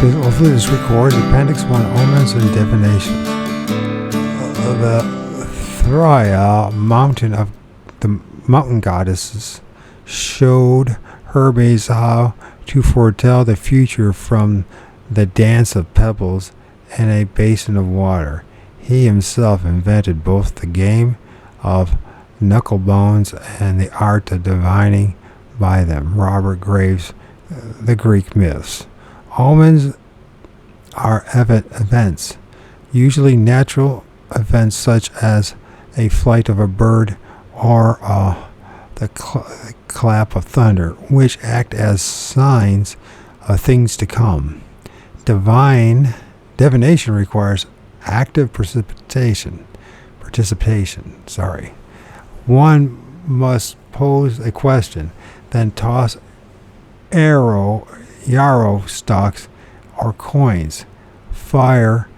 Physics records Appendix 1 Omens and Divinations. The Thria mountain of the mountain goddesses showed Hermes how to foretell the future from the dance of pebbles in a basin of water. He himself invented both the game of knucklebones and the art of divining by them. Robert Graves, The Greek Myths. Omens are events, usually natural events such as a flight of a bird or the clap of thunder, which act as signs of things to come. Divination requires active participation. One must pose a question, then toss yarrow stalks or coins, fire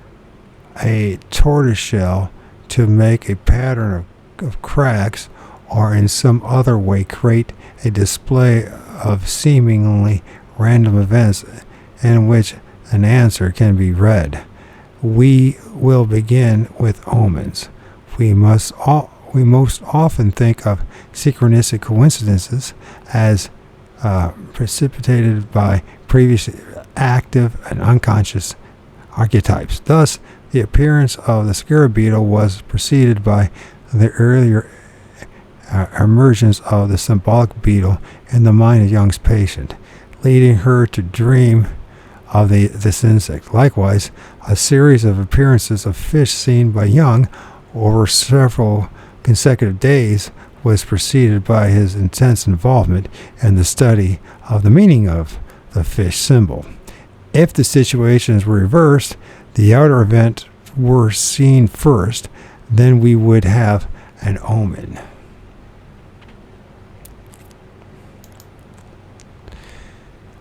a tortoiseshell to make a pattern of cracks, or in some other way create a display of seemingly random events in which an answer can be read. We will begin with omens. We most often think of synchronistic coincidences as precipitated by previous active and unconscious archetypes. Thus, the appearance of the scarab beetle was preceded by the earlier emergence of the symbolic beetle in the mind of Jung's patient, leading her to dream of this insect. Likewise, a series of appearances of fish seen by Jung over several consecutive days was preceded by his intense involvement in the study of the meaning of the fish symbol. If the situations were reversed, the outer event were seen first, then we would have an omen.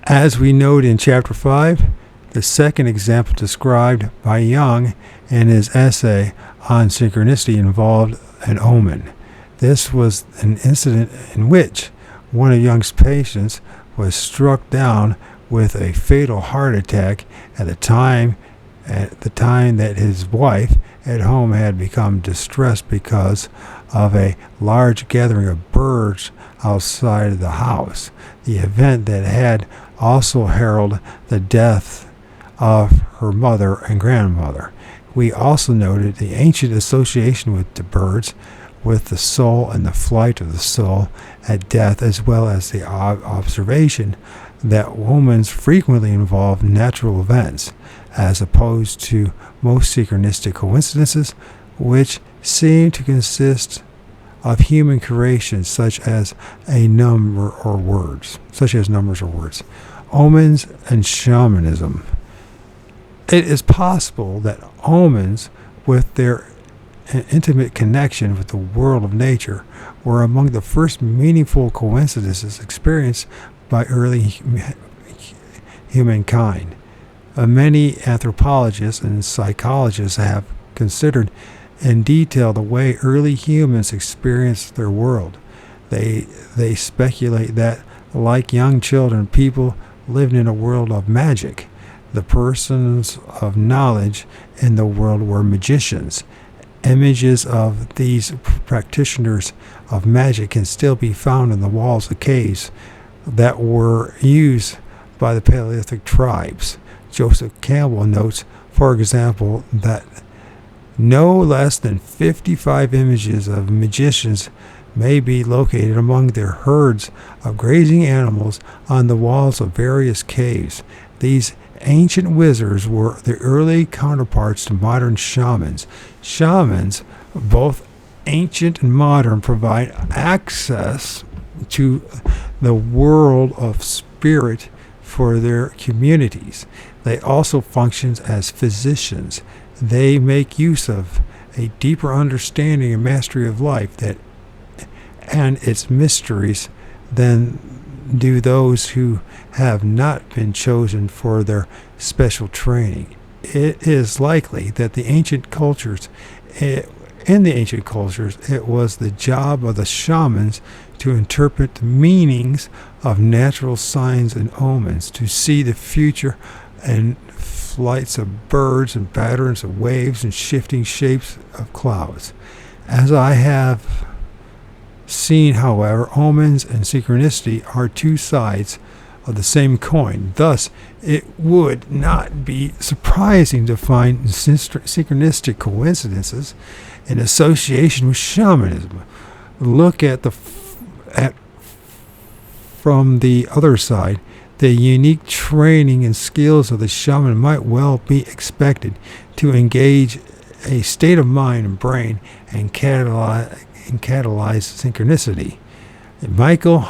As we note in Chapter 5, the second example described by Jung in his essay on synchronicity involved an omen. This was an incident in which one of Jung's patients was struck down with a fatal heart attack at the time that his wife at home had become distressed because of a large gathering of birds outside of the house. The event that had also heralded the death of her mother and grandmother. We also noted the ancient association with the birds, with the soul and the flight of the soul at death, as well as the observation that omens frequently involve natural events, as opposed to most synchronistic coincidences, which seem to consist of human creations, such as numbers or words. Omens and shamanism. It is possible that omens, with their intimate connection with the world of nature, were among the first meaningful coincidences experienced by early humankind. Many anthropologists and psychologists have considered in detail the way early humans experienced their world. They speculate that, like young children, people lived in a world of magic. The persons of knowledge in the world were magicians. Images of these practitioners of magic can still be found in the walls of caves that were used by the Paleolithic tribes. Joseph Campbell notes, for example, that no less than 55 images of magicians may be located among their herds of grazing animals on the walls of various caves. These ancient wizards were the early counterparts to modern shamans. Shamans, both ancient and modern, provide access to the world of spirit for their communities. They also function as physicians. They make use of a deeper understanding and mastery of life and its mysteries than do those who have not been chosen for their special training. It is likely that in the ancient cultures, it was the job of the shamans to interpret the meanings of natural signs and omens, to see the future and flights of birds and patterns of waves and shifting shapes of clouds. As I have seen, however, omens and synchronicity are two sides of the same coin. Thus, it would not be surprising to find synchronistic coincidences in association with shamanism. Look at from the other side. The unique training and skills of the shaman might well be expected to engage a state of mind and brain and catalyze synchronicity. Michael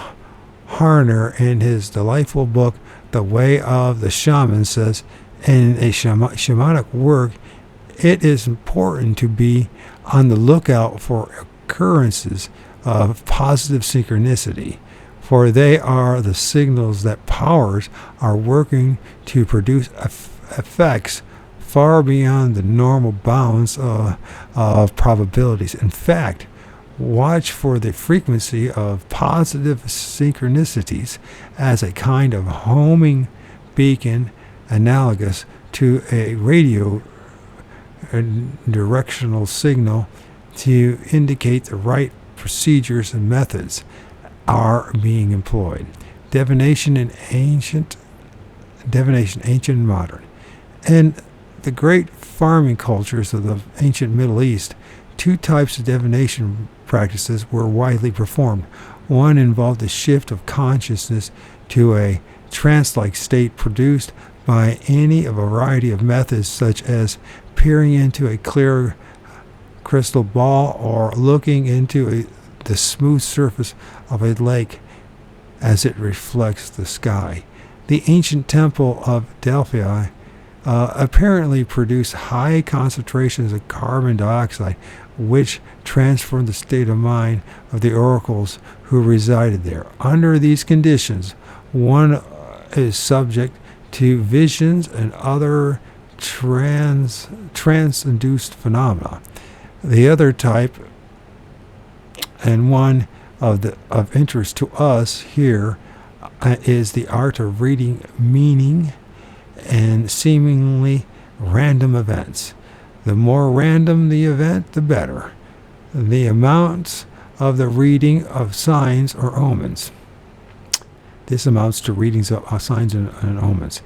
Harner, in his delightful book, The Way of the Shaman, says, in a shamanic work, it is important to be on the lookout for occurrences of positive synchronicity, for they are the signals that powers are working to produce effects far beyond the normal bounds of probabilities. In fact, watch for the frequency of positive synchronicities as a kind of homing beacon analogous to a radio directional signal to indicate the right procedures and methods are being employed. Divination, ancient and modern. In the great farming cultures of the ancient Middle East, two types of divination practices were widely performed. One involved the shift of consciousness to a trance-like state produced by any variety of methods, such as peering into a clear crystal ball or looking into the smooth surface of a lake as it reflects the sky. The ancient temple of Delphi apparently produced high concentrations of carbon dioxide, which transformed the state of mind of the oracles who resided there. Under these conditions, one is subject to visions and other trance-induced phenomena. The other type, and one of interest to us here, is the art of reading meaning and seemingly random events. The more random the event, the better. The amounts of the reading of signs or omens. This amounts to readings of signs and omens.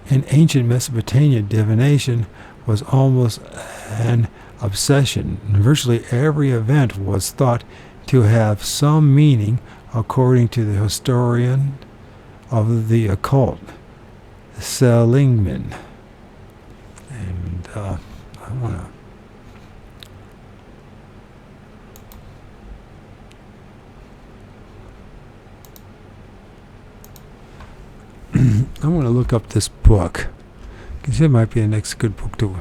In ancient Mesopotamia, divination was almost an obsession. Virtually every event was thought to have some meaning, according to the historian of the occult, Seligman. And I want to look up this book, because it might be the next good book to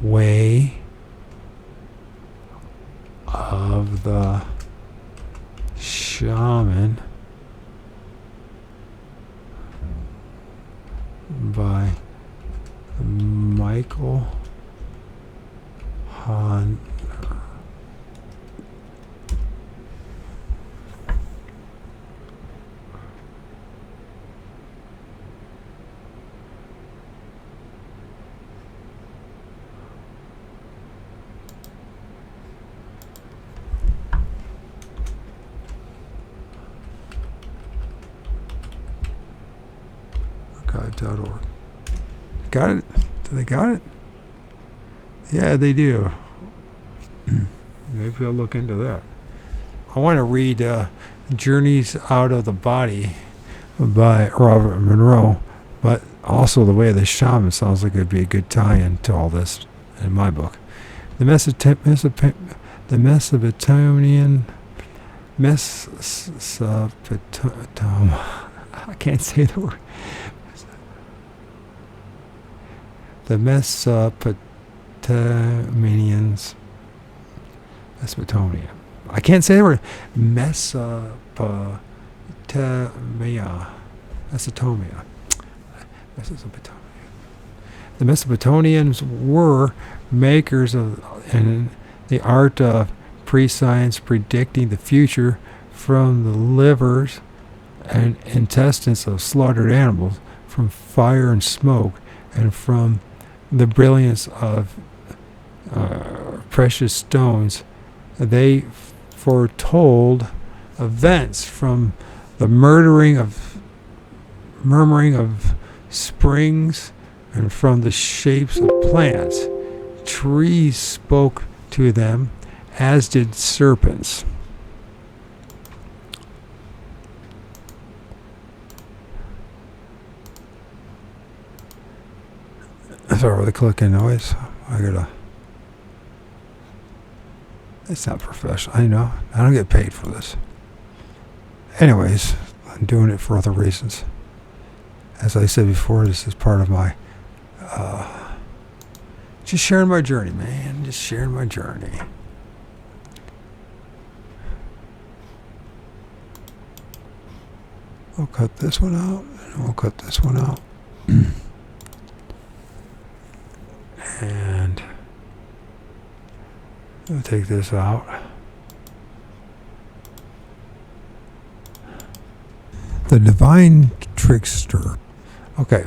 Way of the Shaman by Michael Hahn. God.org. Got it? Do they got it? Yeah, they do. Maybe I'll look into that. I want to read Journeys Out of the Body by Robert Monroe, but also The Way of the Shaman sounds like it'd be a good tie-in to all this in my book. The Mesopotamian I can't say the word. The Mesopotamians. Mesopotamia. I can't say the word. Mesopotamia. The Mesopotamians were makers of in the art of prescience, predicting the future from the livers and intestines of slaughtered animals, from fire and smoke, and from the brilliance of precious stones. They foretold events from the murmuring of springs, and from the shapes of plants. Trees spoke to them, as did serpents. Sorry for the clicking noise. It's not professional. I know. I don't get paid for this. Anyways, I'm doing it for other reasons. As I said before, this is part of my just sharing my journey, man. Just sharing my journey. We'll cut this one out, and we'll cut this one out. And we'll take this out. The divine trickster. Okay,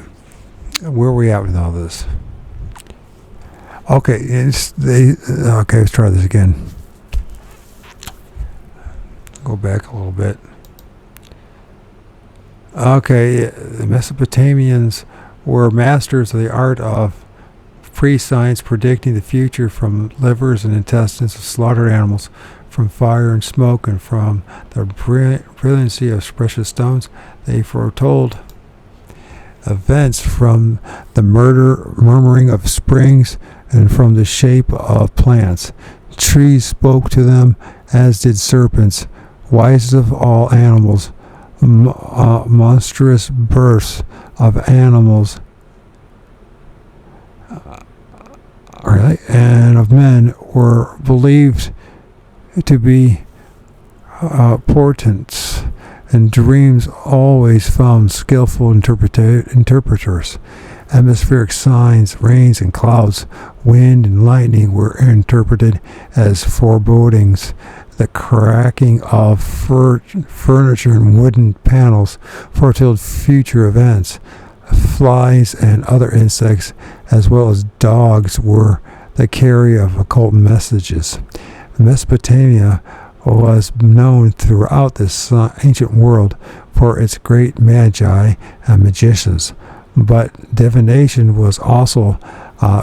where are we at with all this? Okay, okay, let's try this again. Go back a little bit. Okay, the Mesopotamians were masters of the art of pre-science, predicting the future from livers and intestines of slaughtered animals, from fire and smoke, and from the brilliancy of precious stones. They foretold events from the murmuring of springs, and from the shape of plants. Trees spoke to them, as did serpents. Wisest of all animals, monstrous births of animals and of men were believed to be portents, and dreams always found skillful interpreters. Atmospheric signs, rains and clouds, wind and lightning were interpreted as forebodings. The cracking of furniture and wooden panels foretold future events. Flies and other insects, as well as dogs, were the carrier of occult messages. Mesopotamia was known throughout this ancient world for its great magi and magicians, but divination was also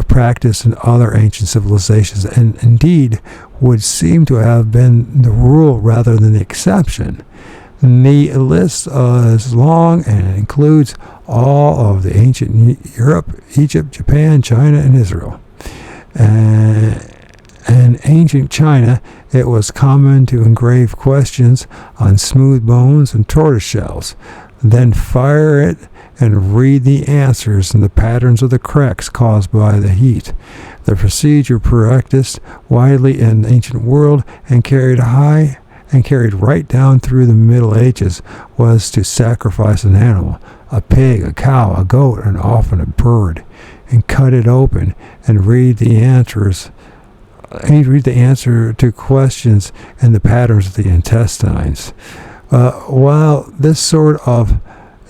practiced in other ancient civilizations, and indeed would seem to have been the rule rather than the exception. The list is long and includes all of the ancient Europe, Egypt, Japan, China, and Israel. In ancient China, it was common to engrave questions on smooth bones and tortoise shells, then fire it and read the answers and the patterns of the cracks caused by the heat. The procedure practiced widely in the ancient world and carried right down through the Middle Ages was to sacrifice an animal, a pig, a cow, a goat, and often a bird, and cut it open and read the answer to questions and the patterns of the intestines. While this sort of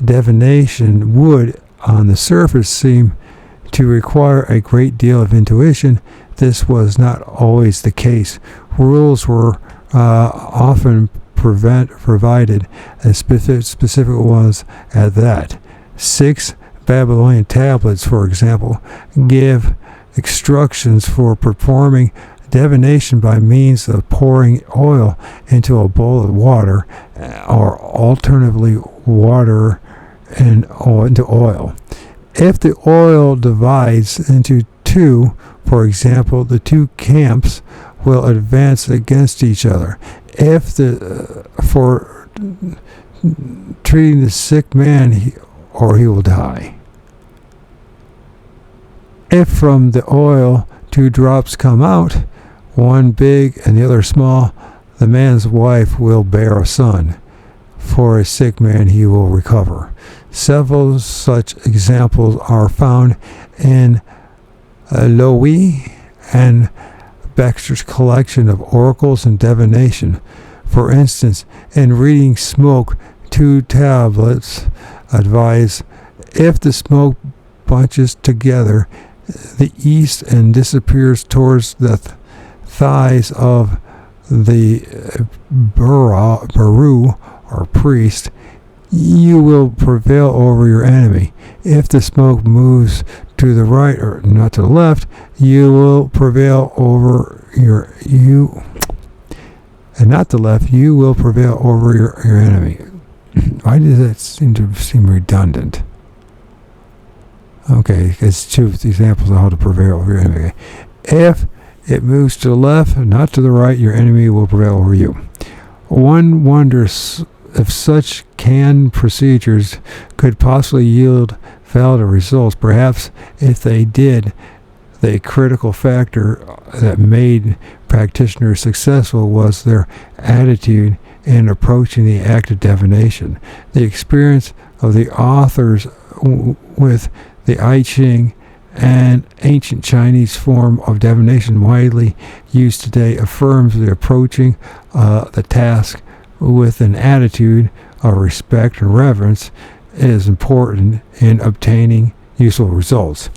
divination would, on the surface, seem to require a great deal of intuition, this was not always the case. Rules were often provided, and specific ones at that. 6 Babylonian tablets, for example, give instructions for performing divination by means of pouring oil into a bowl of water, or alternatively water into oil. If the oil divides into 2, for example, the 2 camps will advance against each other. If for treating the sick man, he will die. If from the oil 2 drops come out, one big and the other small, the man's wife will bear a son. For a sick man, he will recover. Several such examples are found in Lowy and Baxter's collection of oracles and divination. For instance, in reading smoke to two tablets advise if the smoke bunches together the east and disappears towards the thighs of the Baru or priest, you will prevail over your enemy. If the smoke moves to the right or not to the left, you will prevail over and not the left, you will prevail over your enemy. Why does that seem redundant? Okay, it's two examples of how to prevail over your enemy. If it moves to the left, not to the right, your enemy will prevail over you. One wonders if such canned procedures could possibly yield valid results. Perhaps if they did, the critical factor that made practitioners successful was their attitude in approaching the act of divination. The experience of the authors with the I Ching, an ancient Chinese form of divination widely used today, affirms the approaching the task with an attitude of respect and reverence is important in obtaining useful results.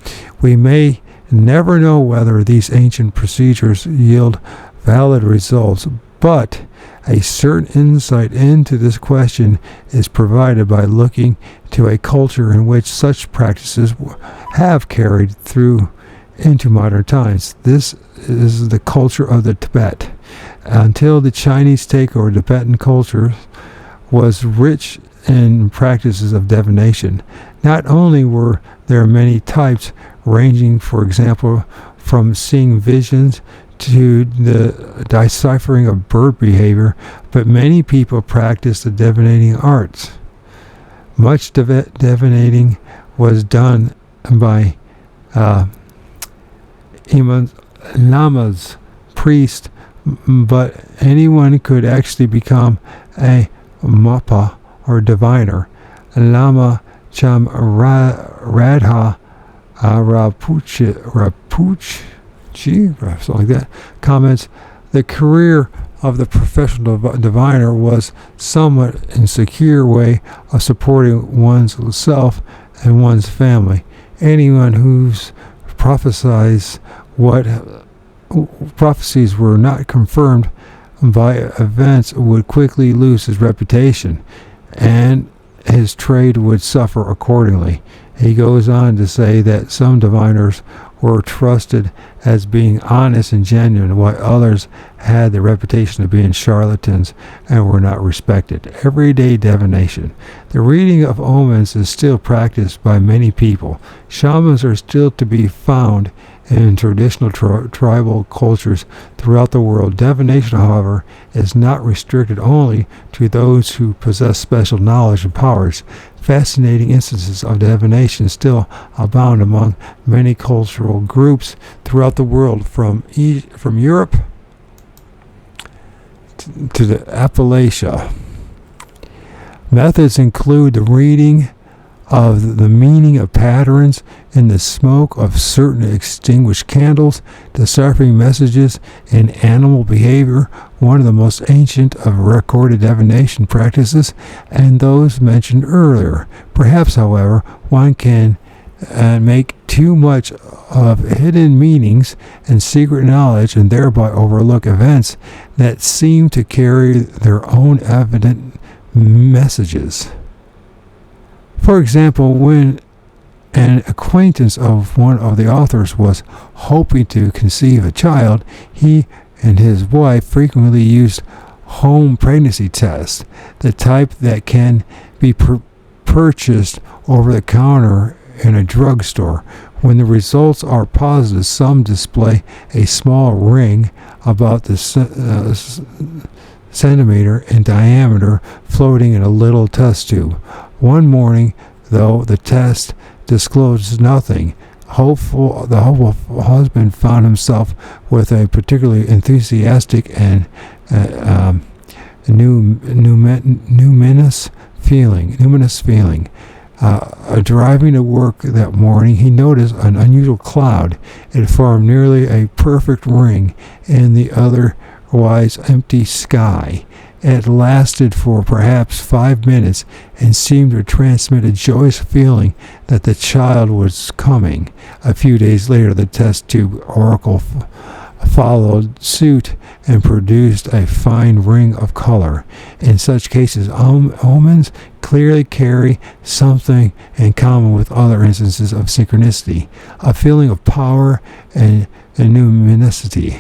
We may never know whether these ancient procedures yield valid results, but a certain insight into this question is provided by looking to a culture in which such practices have carried through into modern times. This is the culture of the Tibet. Until the Chinese takeover, Tibetan culture was rich in practices of divination. Not only were there many types, ranging, for example, from seeing visions to the deciphering of bird behavior, but many people practiced the divinating arts. Much divinating was done by imams, lamas, priests, but anyone could actually become a mappa or diviner. Lama Cham Radha Rapuchi, something like that, comments, the career of the professional diviner was somewhat insecure way of supporting one's self and one's family. Anyone whose prophecies were not confirmed by events would quickly lose his reputation, and his trade would suffer accordingly. He goes on to say that some diviners were trusted as being honest and genuine, while others had the reputation of being charlatans and were not respected. Everyday divination. The reading of omens is still practiced by many people. Shamans are still to be found in traditional tribal cultures throughout the world. Divination, however, is not restricted only to those who possess special knowledge and powers. Fascinating instances of divination still abound among many cultural groups throughout the world, from Europe to the Appalachia. Methods include the reading of the meaning of patterns in the smoke of certain extinguished candles, deciphering messages in animal behavior, one of the most ancient of recorded divination practices, and those mentioned earlier. Perhaps, however, one can make too much of hidden meanings and secret knowledge and thereby overlook events that seem to carry their own evident messages. For example, when an acquaintance of one of the authors was hoping to conceive a child, he and his wife frequently used home pregnancy tests, the type that can be purchased over the counter in a drugstore. When the results are positive, some display a small ring about the centimeter in diameter floating in a little test tube. One morning, though, the test disclosed nothing. The hopeful husband found himself with a particularly enthusiastic and numinous feeling. Driving to work that morning, he noticed an unusual cloud. It formed nearly a perfect ring in the otherwise empty sky. It lasted for perhaps 5 minutes and seemed to transmit a joyous feeling that the child was coming. A few days later, the test tube oracle followed suit and produced a fine ring of color. In such cases, omens clearly carry something in common with other instances of synchronicity, a feeling of power and numinosity,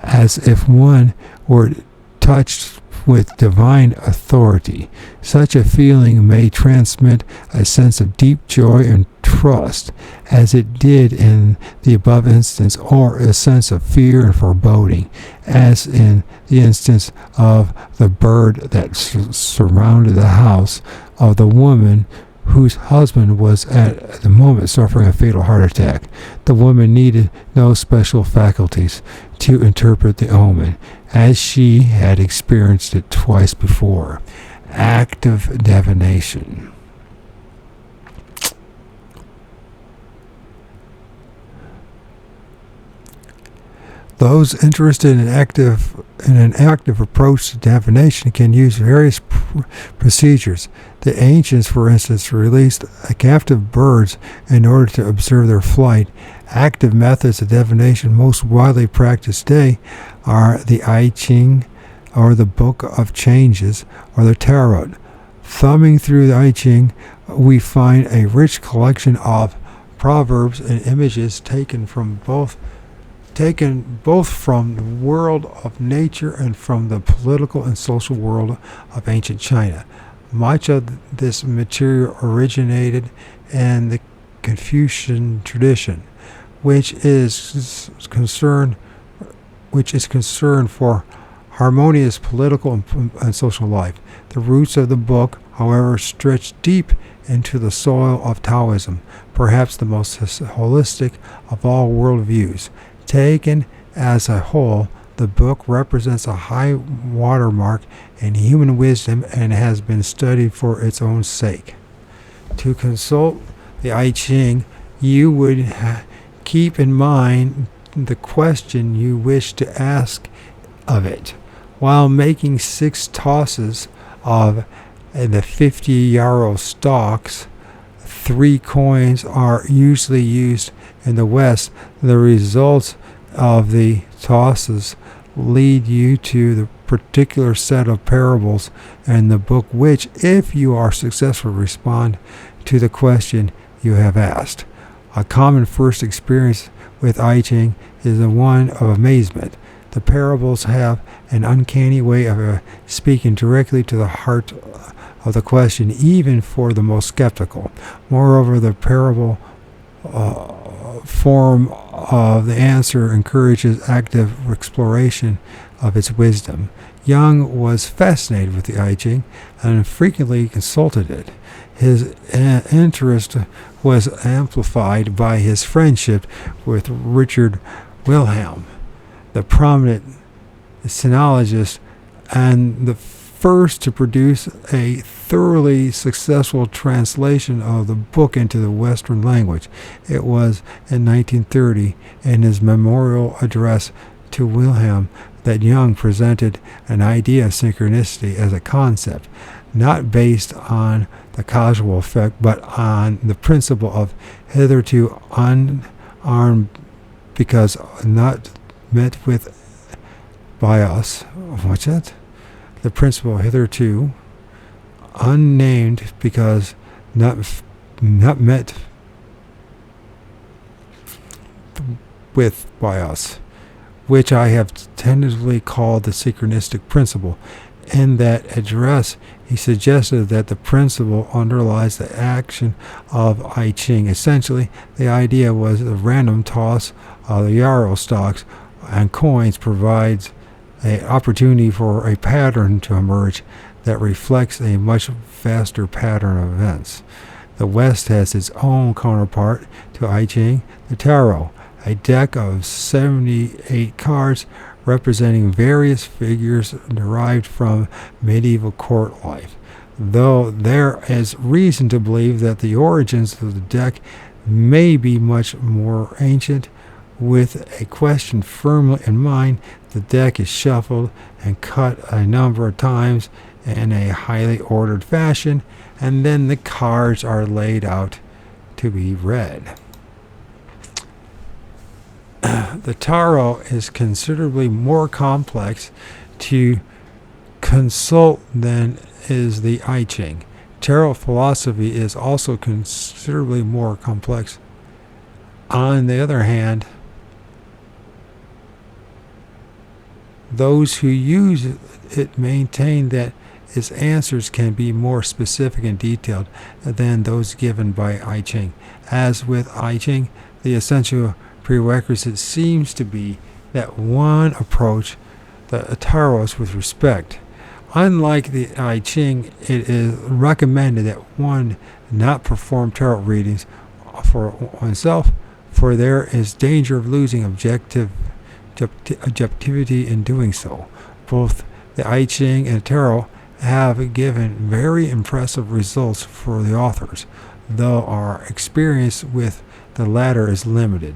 as if one were touched with divine authority. Such a feeling may transmit a sense of deep joy and trust, as it did in the above instance, or a sense of fear and foreboding, as in the instance of the bird that surrounded the house of the woman whose husband was at the moment suffering a fatal heart attack. The woman needed no special faculties to interpret the omen, as she had experienced it twice before. Active divination. Those interested in an active approach to divination can use various procedures. The ancients, for instance, released captive birds in order to observe their flight. Active methods of divination most widely practiced today are the I Ching, or the Book of Changes, or the Tarot. Thumbing through the I Ching, we find a rich collection of proverbs and images taken both from the world of nature and from the political and social world of ancient China. Much of this material originated in the Confucian tradition, which is concerned for harmonious political and social life. The roots of the book, however, stretch deep into the soil of Taoism, perhaps the most holistic of all worldviews. Taken as a whole, the book represents a high watermark in human wisdom and has been studied for its own sake. To consult the I Ching, you would keep in mind the question you wish to ask of it. While making 6 tosses of the 50 yarrow stalks, 3 coins are usually used in the West. The results of the tosses lead you to the particular set of parables in the book which, if you are successful, respond to the question you have asked. A common first experience with I Ching is the one of amazement. The parables have an uncanny way of speaking directly to the heart of the question, even for the most skeptical. Moreover, the parable form of the answer encourages active exploration of its wisdom. Jung was fascinated with the I Ching and frequently consulted it. His interest was amplified by his friendship with Richard Wilhelm, the prominent sinologist and the first to produce a thoroughly successful translation of the book into the Western language. It was in 1930, in his memorial address to Wilhelm, that Jung presented an idea of synchronicity as a concept, not based on the causal effect, but on the principle of hitherto unarmed because not met with by us. What's that? The principle hitherto unnamed because not met with by us, which I have tentatively called the synchronistic principle. In that address, he suggested that the principle underlies the action of I Ching. Essentially, the idea was the random toss of the yarrow stalks and coins provides an opportunity for a pattern to emerge that reflects a much vaster pattern of events. The West has its own counterpart to I Ching, the Tarot, a deck of 78 cards representing various figures derived from medieval court life. Though there is reason to believe that the origins of the deck may be much more ancient, with a question firmly in mind, The deck is shuffled and cut a number of times in a highly ordered fashion, and then the cards are laid out to be read. The tarot is considerably more complex to consult than is the I Ching. Tarot philosophy is also considerably more complex. On the other hand, those who use it maintain that its answers can be more specific and detailed than those given by I Ching. As with I Ching, the essential prerequisite seems to be that one approach the tarot with respect. Unlike the I Ching, it is recommended that one not perform tarot readings for oneself, for there is danger of losing objectivity in doing so. Both the I Ching and tarot have given very impressive results for the authors, though our experience with the latter is limited.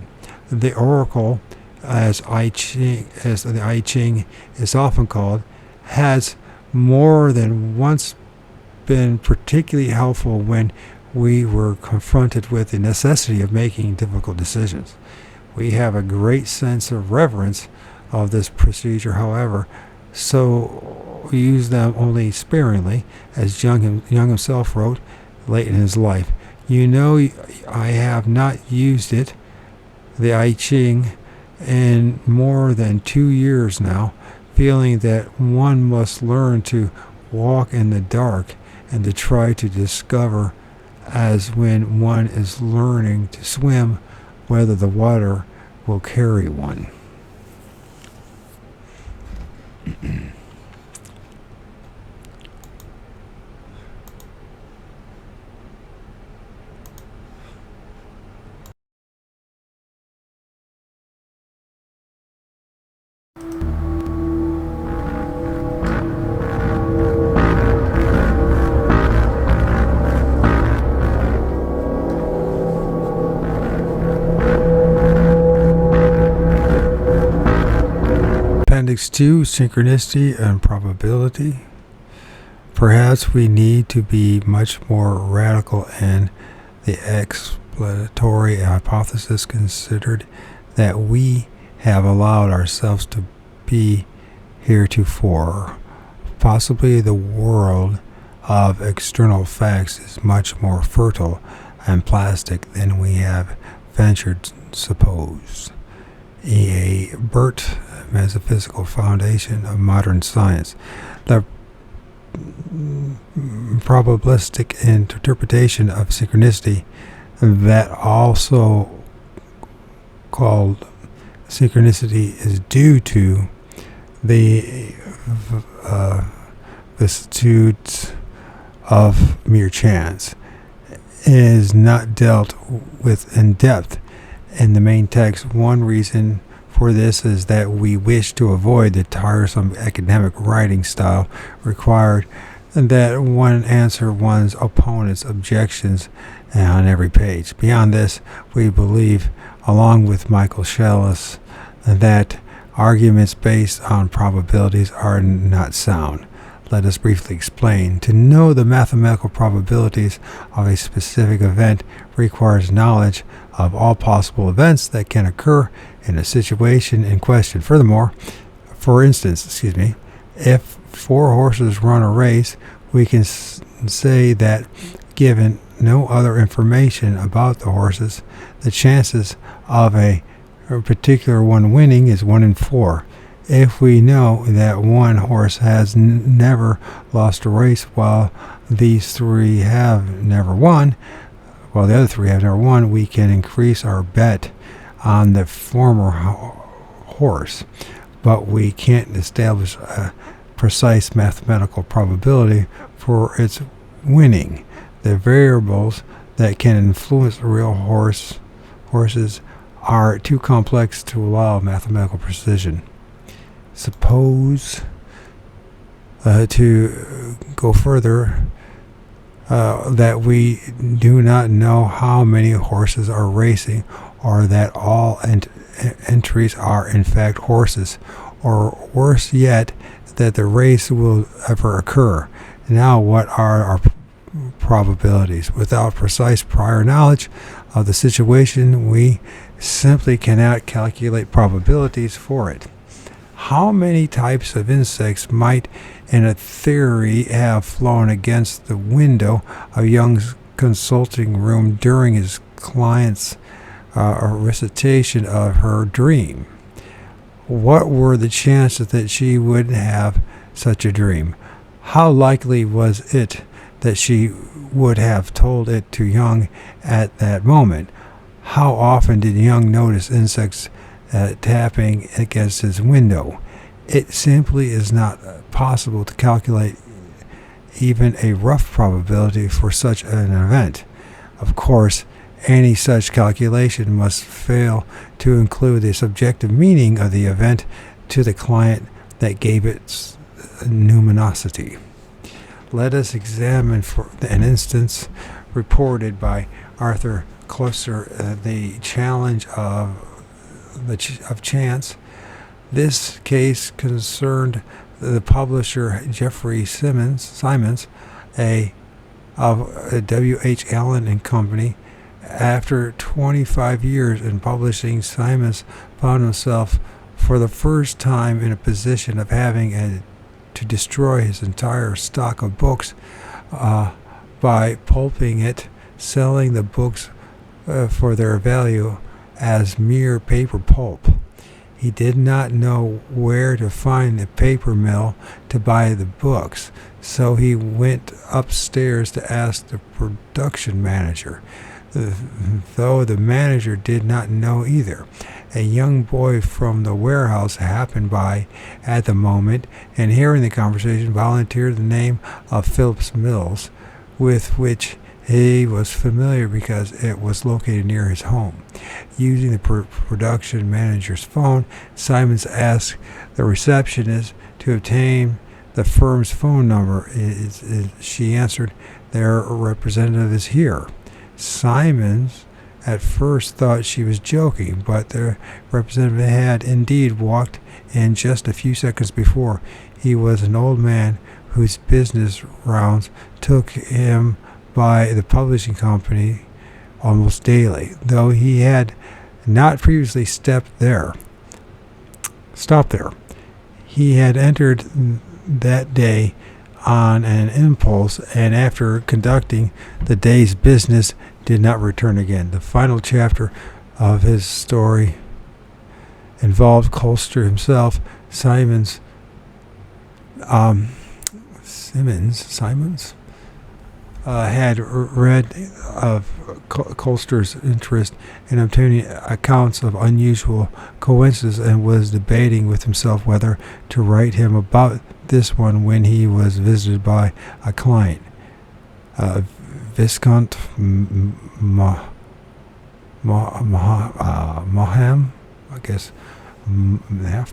The oracle, as the I Ching is often called, has more than once been particularly helpful when we were confronted with the necessity of making difficult decisions. We have a great sense of reverence of this procedure, however, so we use them only sparingly, as Jung himself wrote late in his life. You know, I have not used it, the I Ching, in more than 2 years now, feeling that one must learn to walk in the dark and to try to discover, as when one is learning to swim, whether the water will carry one. Appendix 2, Synchronicity and Probability. Perhaps we need to be much more radical in the explanatory hypothesis, considered that we have allowed ourselves to be heretofore. Possibly the world of external facts is much more fertile and plastic than we have ventured to suppose. E.A. Burt, Metaphysical Foundation of Modern Science. The probabilistic interpretation of synchronicity, that also called synchronicity, is due to the vicissitudes of mere chance, is not dealt with in depth in the main text. One reason for this is that we wish to avoid the tiresome academic writing style required, and that one answer one's opponent's objections on every page. Beyond this, we believe, along with Michael Shellis, that arguments based on probabilities are not sound. Let us briefly explain. To know the mathematical probabilities of a specific event requires knowledge of all possible events that can occur in a situation in question. Furthermore, for instance, if 4 horses run a race, we can say that, given no other information about the horses, the chances of a particular one winning is 1 in 4. If we know that one horse has never lost a race, while these 3 have never won, while the other 3 have never won, we can increase our bet on the former horse, but we can't establish a precise mathematical probability for its winning. The variables that can influence the real horses are too complex to allow mathematical precision. Suppose, to go further, that we do not know how many horses are racing, or that all entries are in fact horses, or worse yet, that the race will ever occur. Now, what are our probabilities? Without precise prior knowledge of the situation, we simply cannot calculate probabilities for it. How many types of insects might, in a theory, have flown against the window of Jung's consulting room during his client's recitation of her dream? What were the chances that she would have such a dream? How likely was it that she would have told it to Jung at that moment? How often did Jung notice insects tapping against his window? It simply is not possible to calculate even a rough probability for such an event. Of course, any such calculation must fail to include the subjective meaning of the event to the client that gave it numinosity. Let us examine for an instance reported by Arthur Closter, the challenge of chance. This case concerned the publisher Jeffrey Simons, of W.H. Allen and Company. After 25 years in publishing, Simons found himself for the first time in a position of having to destroy his entire stock of books by pulping it, selling the books for their value as mere paper pulp. He did not know where to find the paper mill to buy the books, so he went upstairs to ask the production manager. Though the manager did not know either. A young boy from the warehouse happened by at the moment, and hearing the conversation, volunteered the name of Phillips Mills, with which he was familiar because it was located near his home. Using the production manager's phone, Simons asked the receptionist to obtain the firm's phone number. She answered, "Their representative is here." Simons at first thought she was joking, but the representative had indeed walked in just a few seconds before. He was an old man whose business rounds took him by the publishing company almost daily, though he had not previously stopped there. He had entered that day on an impulse, and after conducting the day's business, did not return again. The final chapter of his story involved Colster himself. Simons had read of Colster's interest in obtaining accounts of unusual coincidences and was debating with himself whether to write him about this one when he was visited by a client, Viscount Maham, I guess,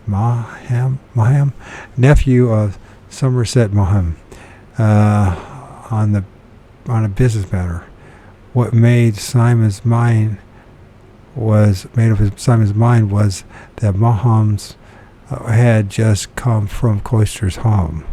Maham, nephew of Somerset Maham, on a business matter. What made Simon's mind was that Maham's had just come from Cloister's home.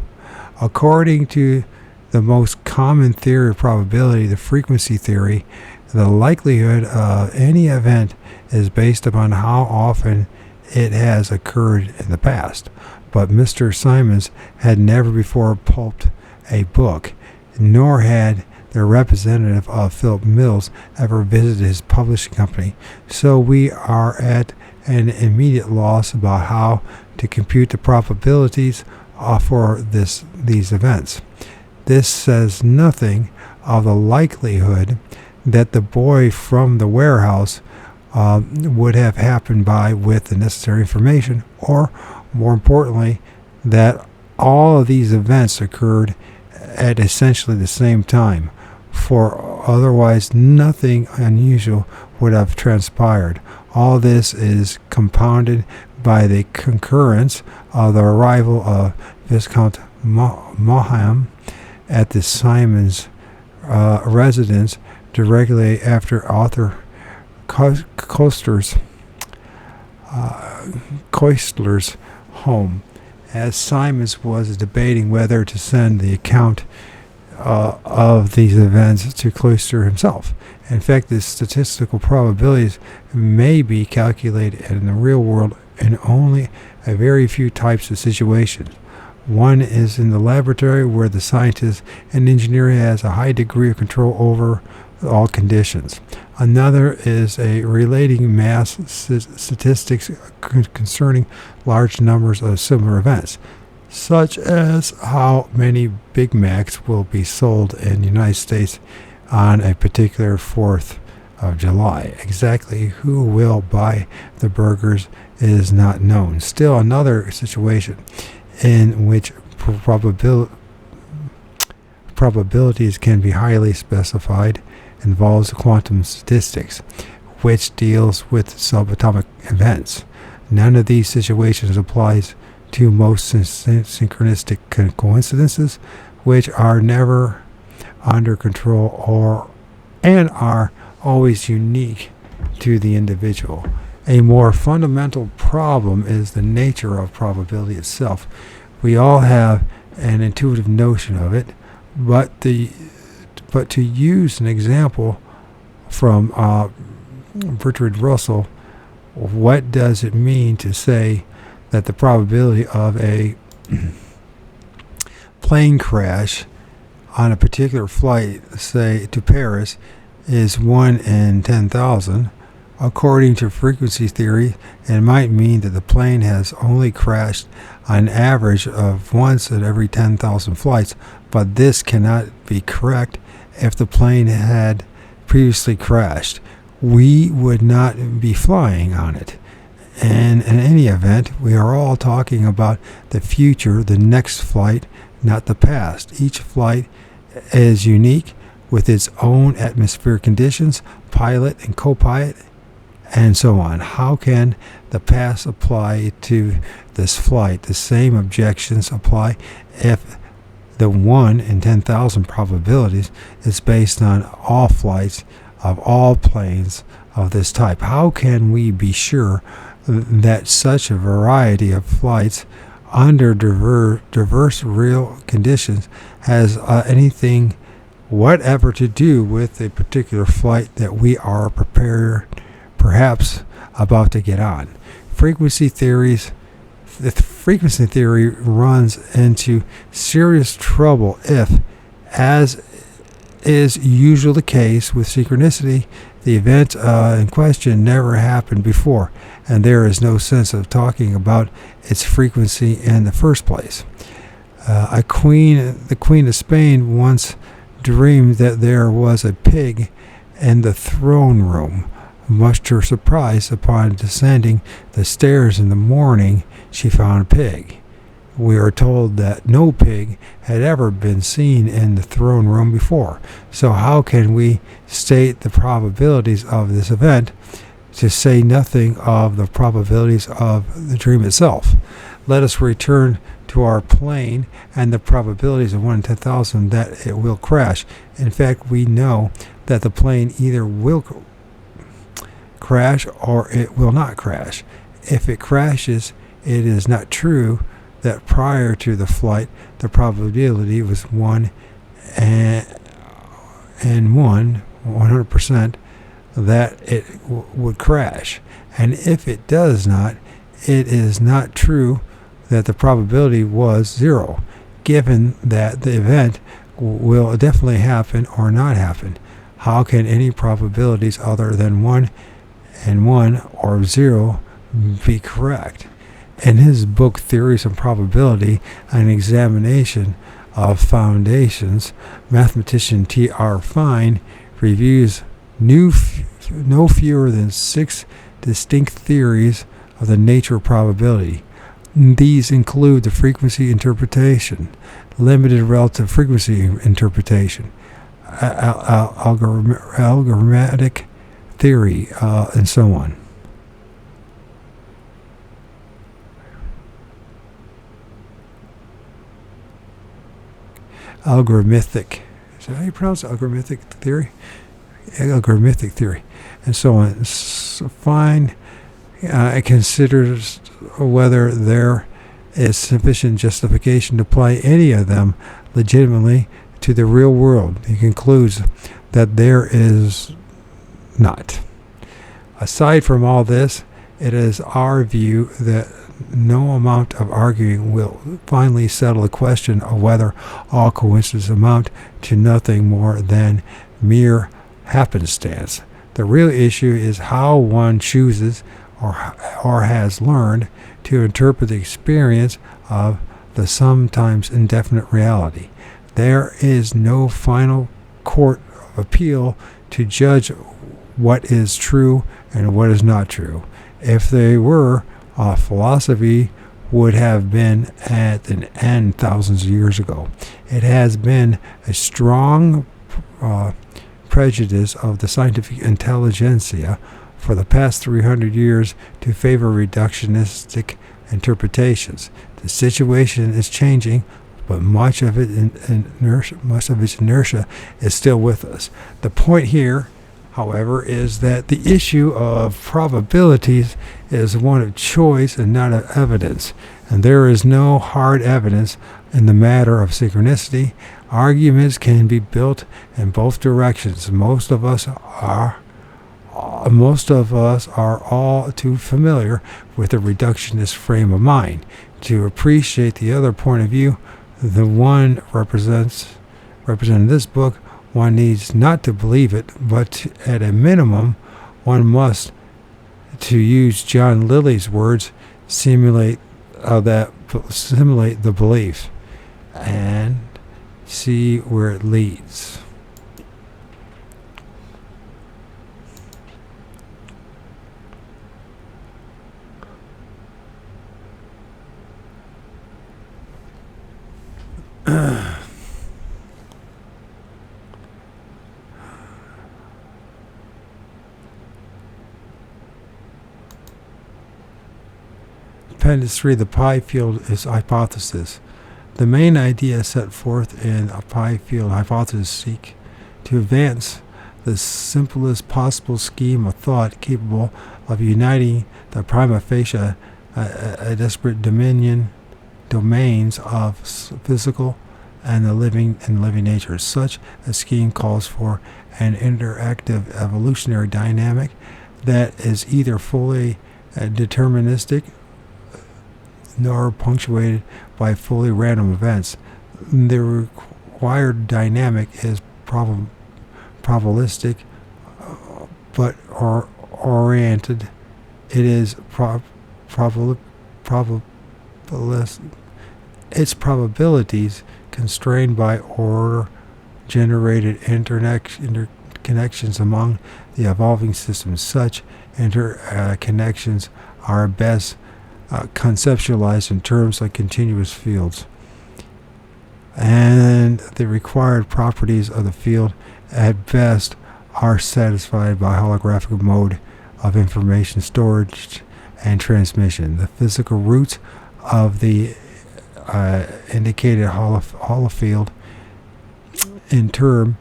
According to the most common theory of probability, the frequency theory, the likelihood of any event is based upon how often it has occurred in the past. But Mr. Simons had never before pulped a book, nor had the representative of Philip Mills ever visited his publishing company, so we are at an immediate loss about how to compute the probabilities for these events. This says nothing of the likelihood that the boy from the warehouse would have happened by with the necessary information, or more importantly, that all of these events occurred at essentially the same time, for otherwise nothing unusual would have transpired. All this is compounded by the concurrence of the arrival of Viscount Maham at the Simons residence directly after Arthur Cloister's home, as Simons was debating whether to send the account of these events to Trickster himself. In fact, the statistical probabilities may be calculated in the real world in only a very few types of situations. One is in the laboratory, where the scientist and engineer has a high degree of control over all conditions. Another is a relating mass statistics concerning large numbers of similar events, such as how many Big Macs will be sold in the United States on a particular 4th of July. Exactly who will buy the burgers is not known. Still another situation in which probabilities can be highly specified involves quantum statistics, which deals with subatomic events. None of these situations applies to most synchronistic coincidences, which are never under control and are always unique to the individual. A more fundamental problem is the nature of probability itself. We all have an intuitive notion of it, but to use an example from Bertrand Russell, what does it mean to say that the probability of a plane crash on a particular flight, say to Paris, is 1 in 10,000? According to frequency theory, it might mean that the plane has only crashed on an average of once at every 10,000 flights, but this cannot be correct. If the plane had previously crashed, we would not be flying on it. And in any event, we are all talking about the future, the next flight, not the past. Each flight is unique with its own atmospheric conditions, pilot and co-pilot, and so on. How can the past apply to this flight? The same objections apply if the 1 in 10,000 probabilities is based on all flights of all planes of this type. How can we be sure that such a variety of flights under diverse real conditions has anything whatever to do with a particular flight that we are perhaps about to get on? The frequency theory runs into serious trouble if, as is usually the case with synchronicity, the event in question never happened before, and there is no sense of talking about its frequency in the first place. The Queen of Spain once dreamed that there was a pig in the throne room. Much to her surprise, upon descending the stairs in the morning, she found a pig. We are told that no pig had ever been seen in the throne room before. So how can we state the probabilities of this event, to say nothing of the probabilities of the dream itself? Let us return to our plane and the probabilities of 1 in 10,000 that it will crash. In fact, we know that the plane either will crash or it will not crash. If it crashes, it is not true that prior to the flight the probability was 1 and 100% that it would crash. And if it does not, it is not true that the probability was 0, given that the event will definitely happen or not happen. How can any probabilities other than 1 and 1 or 0 be correct? In his book Theories of Probability, an examination of foundations, mathematician T.R. Fine reviews no fewer than 6 distinct theories of the nature of probability. These include the frequency interpretation, limited relative frequency interpretation, algorithmic theory, and so on. Algorithmic. Is that how you pronounce it? Algorithmic theory? Algorithmic theory, and so on. So Fine it considers whether there is sufficient justification to apply any of them legitimately to the real world. He concludes that there is not. Aside from all this, it is our view that no amount of arguing will finally settle the question of whether all coincidences amount to nothing more than mere happenstance. The real issue is how one chooses or has learned to interpret the experience of the sometimes indefinite reality. There is no final court of appeal to judge what is true and what is not true. If they were, philosophy would have been at an end thousands of years ago. It has been a strong prejudice of the scientific intelligentsia for the past 300 years to favor reductionistic interpretations. The situation is changing, but much of its inertia is still with us. The point here, however, is that the issue of probabilities is one of choice and not of evidence, and there is no hard evidence in the matter of synchronicity. Arguments can be built in both directions. Most of us are all too familiar with the reductionist frame of mind to appreciate the other point of view, the one represented in this book. One needs not to believe it, but at a minimum, one must, to use John Lilly's words, simulate the belief and see where it leads. Appendix 3, the pi field is hypothesis. The main idea set forth in a pi field hypothesis seek to advance the simplest possible scheme of thought capable of uniting the prima facie disparate domains of physical and the living nature. Such a scheme calls for an interactive evolutionary dynamic that is either fully deterministic nor punctuated by fully random events. The required dynamic is probabilistic, but oriented. It is its probabilities constrained by order-generated interconnections among the evolving systems. Such interconnections are best conceptualized in terms of continuous fields, and the required properties of the field at best are satisfied by holographic mode of information storage and transmission. The physical roots of the indicated holofield in turn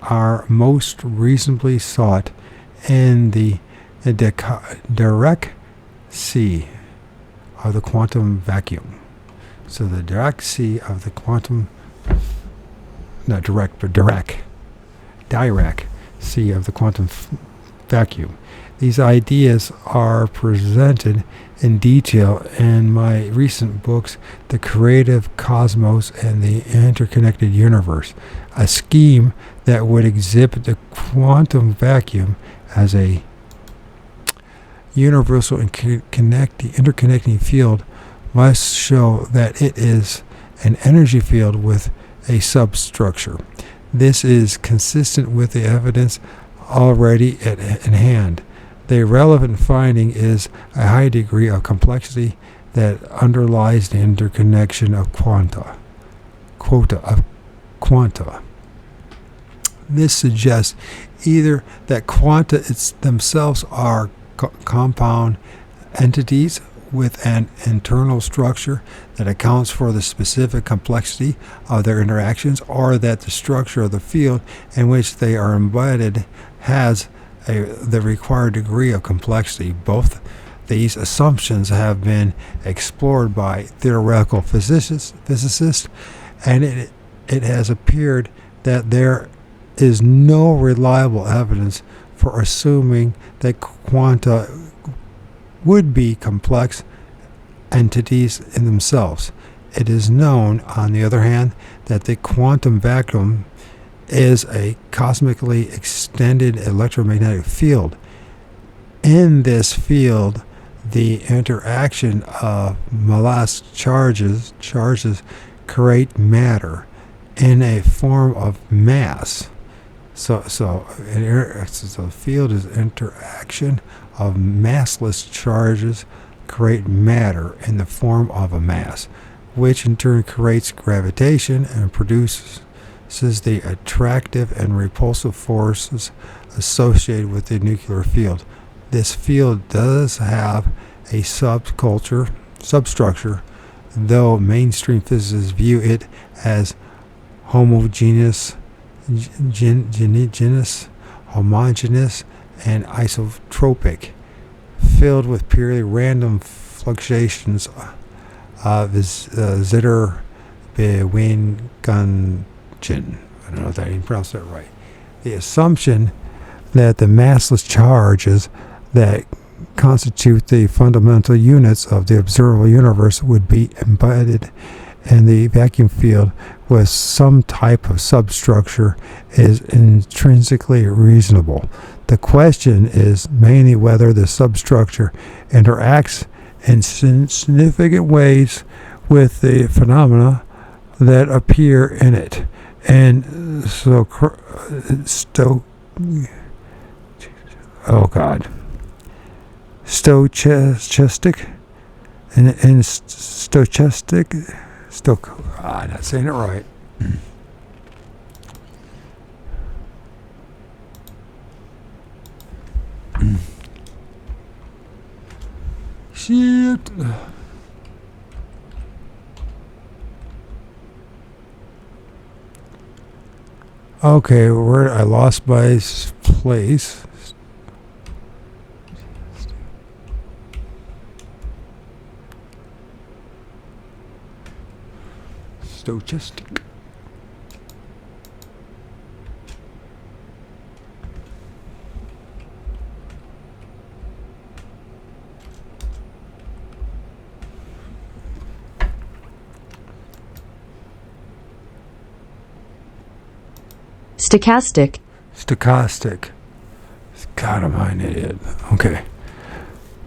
are most reasonably sought in the direct C of the quantum vacuum. So the direct C of the quantum, not direct, but direct C of the quantum vacuum. These ideas are presented in detail in my recent books, The Creative Cosmos and the Interconnected Universe, a scheme that would exhibit the quantum vacuum as a universal and interconnecting field must show that it is an energy field with a substructure. This is consistent with the evidence already in hand. The relevant finding is a high degree of complexity that underlies the interconnection of quanta. This suggests either that quanta themselves are compound entities with an internal structure that accounts for the specific complexity of their interactions, or that the structure of the field in which they are embedded has the required degree of complexity. Both These assumptions have been explored by theoretical physicists, and it has appeared that there is no reliable evidence for assuming that quanta would be complex entities in themselves. It is known, on the other hand, that the quantum vacuum is a cosmically extended electromagnetic field. In this field, the interaction of mass charges create matter in a form of mass. So the field is interaction of massless charges create matter in the form of a mass, which in turn creates gravitation and produces the attractive and repulsive forces associated with the nuclear field. This field does have a substructure, though mainstream physicists view it as homogeneous, homogeneous, and isotropic, filled with purely random fluctuations of Zitterbewegung. I don't know if I even pronounced that right. The assumption that the massless charges that constitute the fundamental units of the observable universe would be embedded in the vacuum field with some type of substructure is intrinsically reasonable. The question is mainly whether the substructure interacts in significant ways with the phenomena that appear in it. And stochastic I'm not saying it right. Shit. Okay, where I lost my place. Stochastic. Stochastic. God, am I an idiot. Okay.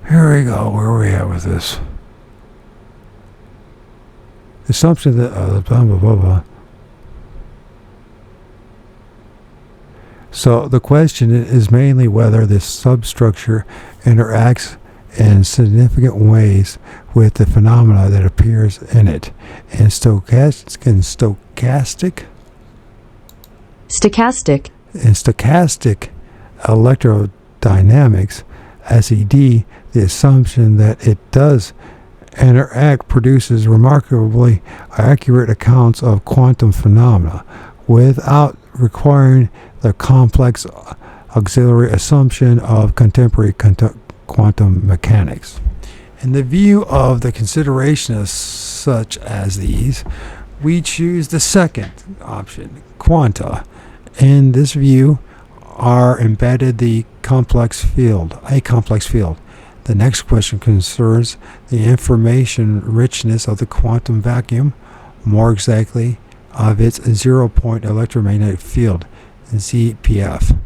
Here we go. Where are we at with this? The assumption that blah, blah, blah, blah. So the question is mainly whether this substructure interacts in significant ways with the phenomena that appears in it. And stochastic electrodynamics, SED, the assumption that it does interact produces remarkably accurate accounts of quantum phenomena without requiring the complex auxiliary assumption of contemporary quantum mechanics. In the view of the considerations such as these, we choose the second option, quanta. In this view are embedded a complex field. The next question concerns the information richness of the quantum vacuum, more exactly of its zero-point electromagnetic field, ZPF.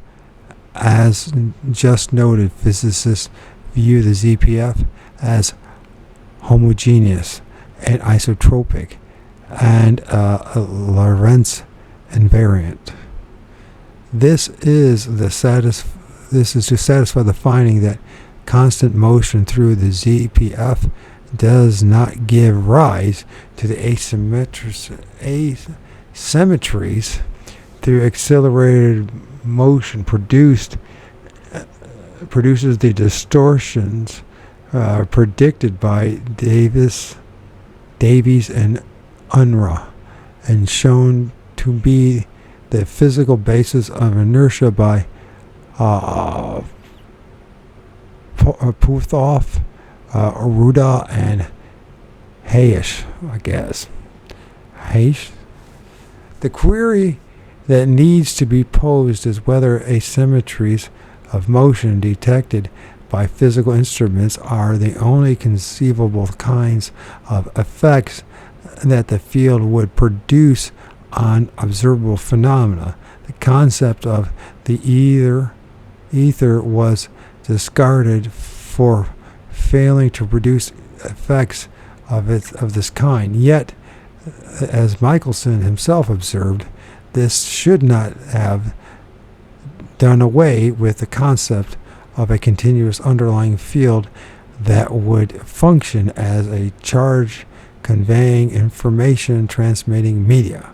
As just noted, physicists view the ZPF as homogeneous and isotropic and Lorentz invariant. This is to satisfy the finding that constant motion through the ZPF does not give rise to the asymmetries through accelerated motion produces the distortions predicted by Davies and Unruh, and shown to be the physical basis of inertia by Puthoff, Ruda and Hayish, I guess. Hayish? The query that needs to be posed is whether asymmetries of motion detected by physical instruments are the only conceivable kinds of effects that the field would produce on observable phenomena. The concept of the ether was discarded for failing to produce effects of this kind. Yet, as Michelson himself observed, this should not have done away with the concept of a continuous underlying field that would function as a charge conveying information transmitting media.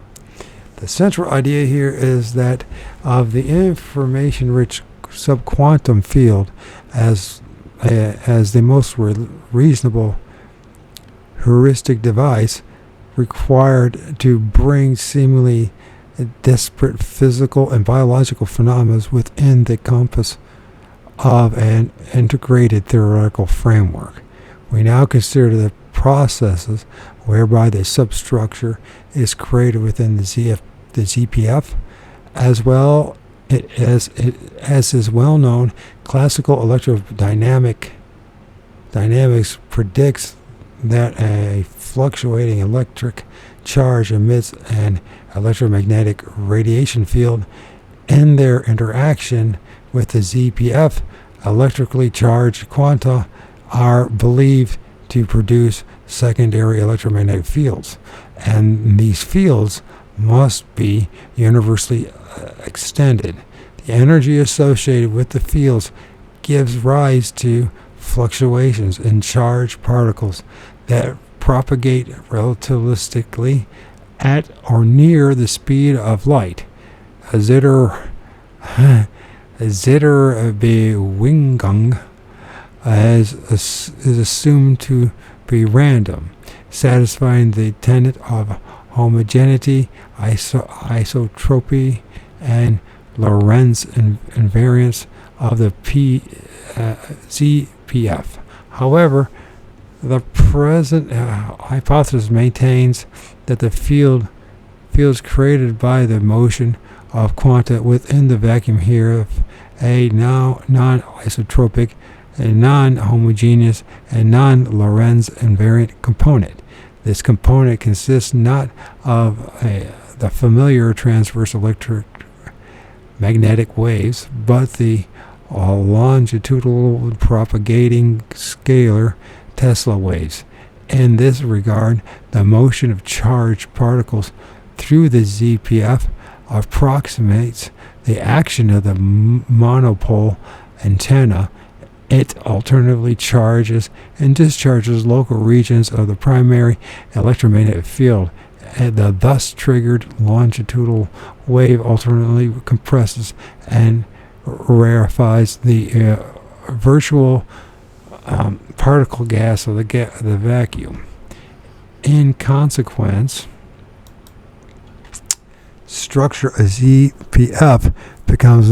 The central idea here is that of the information-rich subquantum field as the most reasonable heuristic device required to bring seemingly disparate physical and biological phenomena within the compass of an integrated theoretical framework. We now consider the processes whereby the substructure is created within the ZPF, as well as is well known. Classical electrodynamics predicts that a fluctuating electric charge emits an electromagnetic radiation field. In their interaction with the ZPF, electrically charged quanta are believed to produce secondary electromagnetic fields, and these fields must be universally extended. The energy associated with the fields gives rise to fluctuations in charged particles that propagate relativistically at or near the speed of light. A Zitterbewegungen is assumed to be random, satisfying the tenet of homogeneity, isotropy, and Lorentz invariance of the ZPF. However, the present hypothesis maintains that the fields created by the motion of quanta within the vacuum here of a non-isotropic, a non-homogeneous, and non-Lorentz invariant component. This component consists not of the familiar transverse electromagnetic waves, but the longitudinal propagating scalar Tesla waves. In this regard, the motion of charged particles through the ZPF approximates the action of the monopole antenna. It alternatively charges and discharges local regions of the primary electromagnetic field. The thus triggered longitudinal wave alternately compresses and rarefies the virtual particle gas of the vacuum. In consequence, structure of ZPF becomes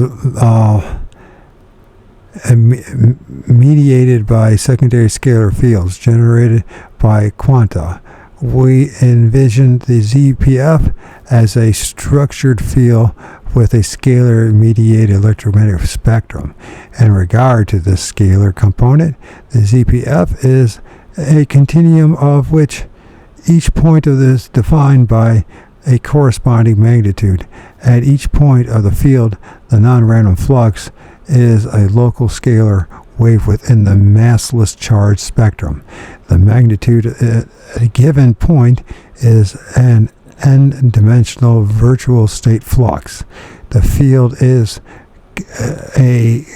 mediated by secondary scalar fields generated by quanta. We envision the ZPF as a structured field with a scalar mediated electromagnetic spectrum. In regard to the scalar component, the ZPF is a continuum of which each point of this is defined by a corresponding magnitude. At each point of the field, the non-random flux is a local scalar wave within the massless charge spectrum. The magnitude at a given point is an n-dimensional virtual state flux. The field is a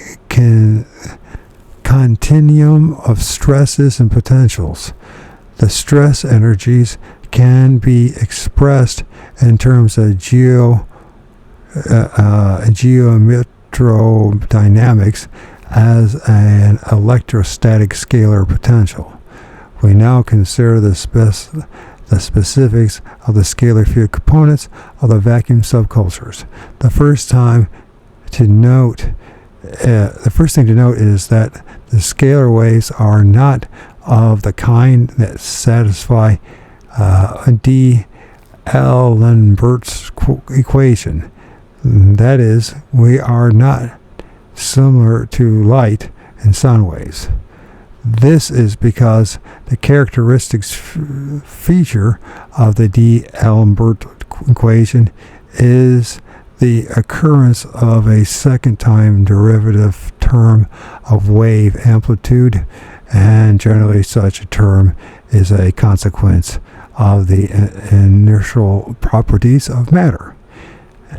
continuum of stresses and potentials. The stress energies can be expressed in terms of geometrodynamics as an electrostatic scalar potential. We now consider the specifics of the scalar field components of the vacuum subcultures. The first thing to note is that the scalar waves are not of the kind that satisfy D'Alembert's equation. That is, we are not similar to light and sound waves. This is because the characteristics feature of the D'Alembert equation is the occurrence of a second time derivative term of wave amplitude, and generally such a term is a consequence of the inertial properties of matter.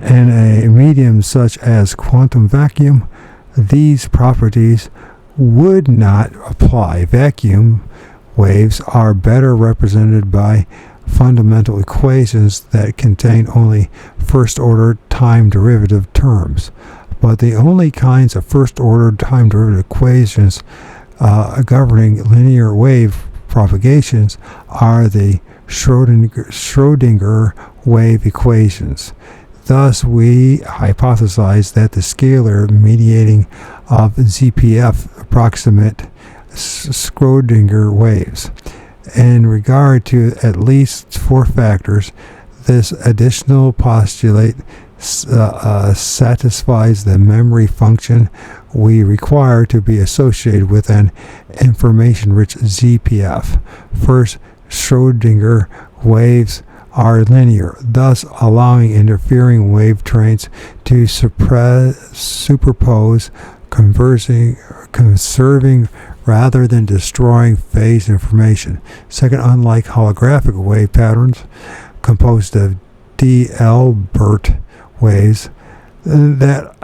In a medium such as quantum vacuum, these properties would not apply. Vacuum waves are better represented by fundamental equations that contain only first-order time derivative terms. But the only kinds of first-order time derivative equations governing linear wave propagations are the Schrödinger wave equations. Thus, we hypothesize that the scalar mediating of ZPF approximate Schrödinger waves. In regard to at least 4 factors, this additional postulate satisfies the memory function we require to be associated with an information-rich ZPF. First, Schrödinger waves are linear, thus allowing interfering wave trains to superpose, conserving rather than destroying phase information. Second, unlike holographic wave patterns composed of D'Alembert waves that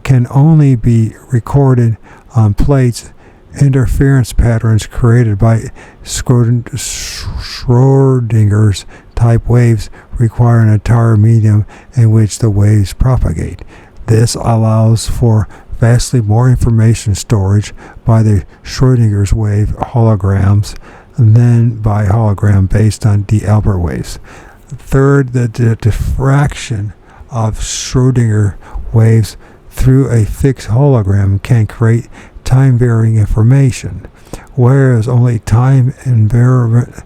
can only be recorded on plates, interference patterns created by Schrödinger's type waves require an entire medium in which the waves propagate. This allows for vastly more information storage by the Schrödinger's wave holograms than by hologram based on D'Alembert waves. Third, the diffraction of Schrödinger waves through a fixed hologram can create time-varying information, whereas only time-invariant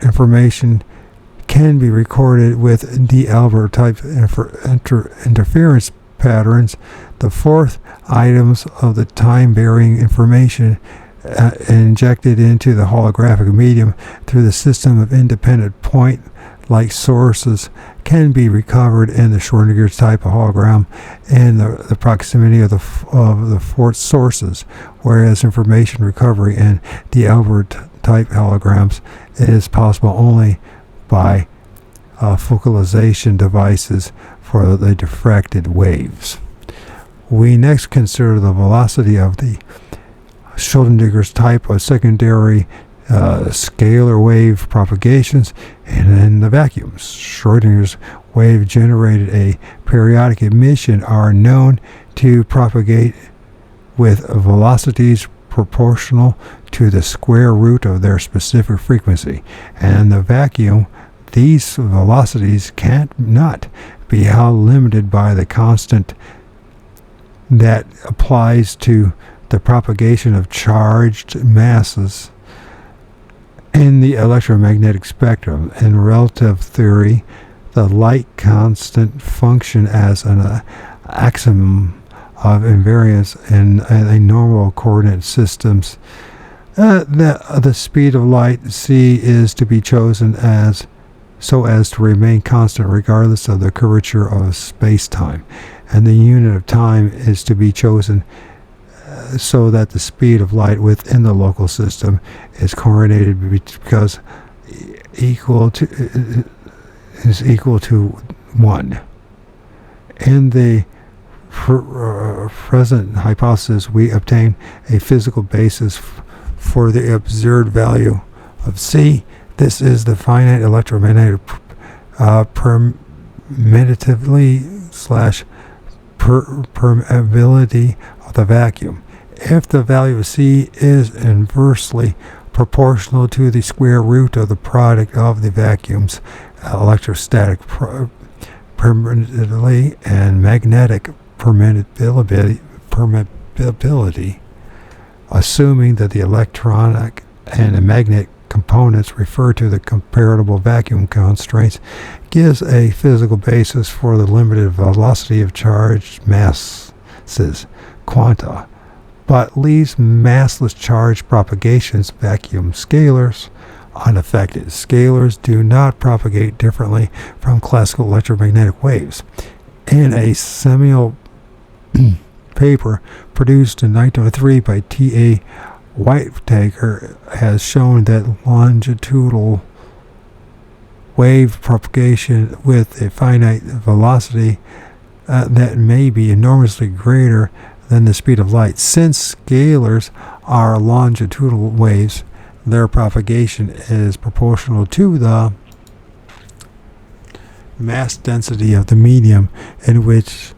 information can be recorded with D'Alembert type interference patterns. The fourth, items of the time-varying information injected into the holographic medium through the system of independent point-like sources can be recovered in the Schrödinger type of hologram and the proximity of the fourth sources, whereas information recovery in D'Alembert type holograms is possible only by focalization devices for the diffracted waves. We next consider the velocity of the Schrödinger's type of secondary scalar wave propagations and in the vacuums. Schrödinger's wave generated a periodic emission are known to propagate with velocities proportional to the square root of their specific frequency. And in the vacuum, these velocities cannot be held limited by the constant that applies to the propagation of charged masses in the electromagnetic spectrum. In relative theory, the light constant function as an axiom of invariance in a normal coordinate systems. The speed of light c is to be chosen as so as to remain constant regardless of the curvature of space-time, and the unit of time is to be chosen so that the speed of light within the local system is coordinated because is equal to 1. In the present hypothesis, we obtain a physical basis for the observed value of c. This is the finite electromagnetic permeability of the vacuum. If the value of c is inversely proportional to the square root of the product of the vacuum's electrostatic permeability and magnetic permeability, assuming that the electronic and the magnetic components refer to the comparable vacuum constraints, gives a physical basis for the limited velocity of charged masses, quanta, but leaves massless charge propagations, vacuum scalars, unaffected. Scalars do not propagate differently from classical electromagnetic waves. In a seminal paper produced in 1903 by T.A. Whittaker, has shown that longitudinal wave propagation with a finite velocity that may be enormously greater than the speed of light. Since scalars are longitudinal waves, their propagation is proportional to the mass density of the medium in which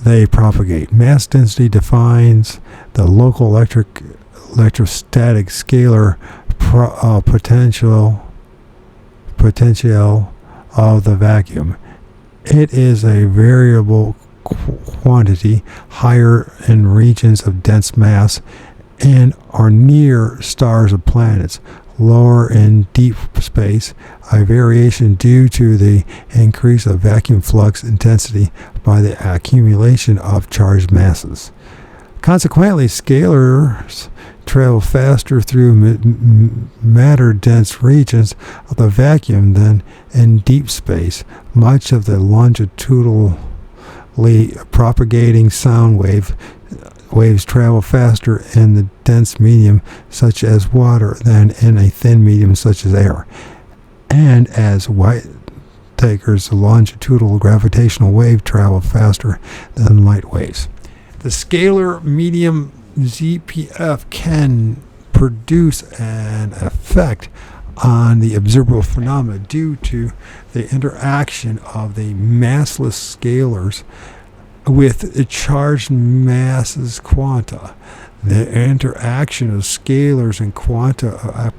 they propagate. Mass density defines the local electrostatic scalar potential of the vacuum. It is a variable quantity, higher in regions of dense mass and or near stars or planets, lower in deep space, a variation due to the increase of vacuum flux intensity by the accumulation of charged masses. Consequently, scalars travel faster through matter-dense regions of the vacuum than in deep space. Much of the longitudinally propagating sound waves travel faster in the dense medium such as water than in a thin medium such as air. And as Whittaker's longitudinal gravitational wave travel faster than light waves. The scalar medium ZPF can produce an effect on the observable phenomena due to the interaction of the massless scalars with charged masses quanta. The interaction of scalars and quanta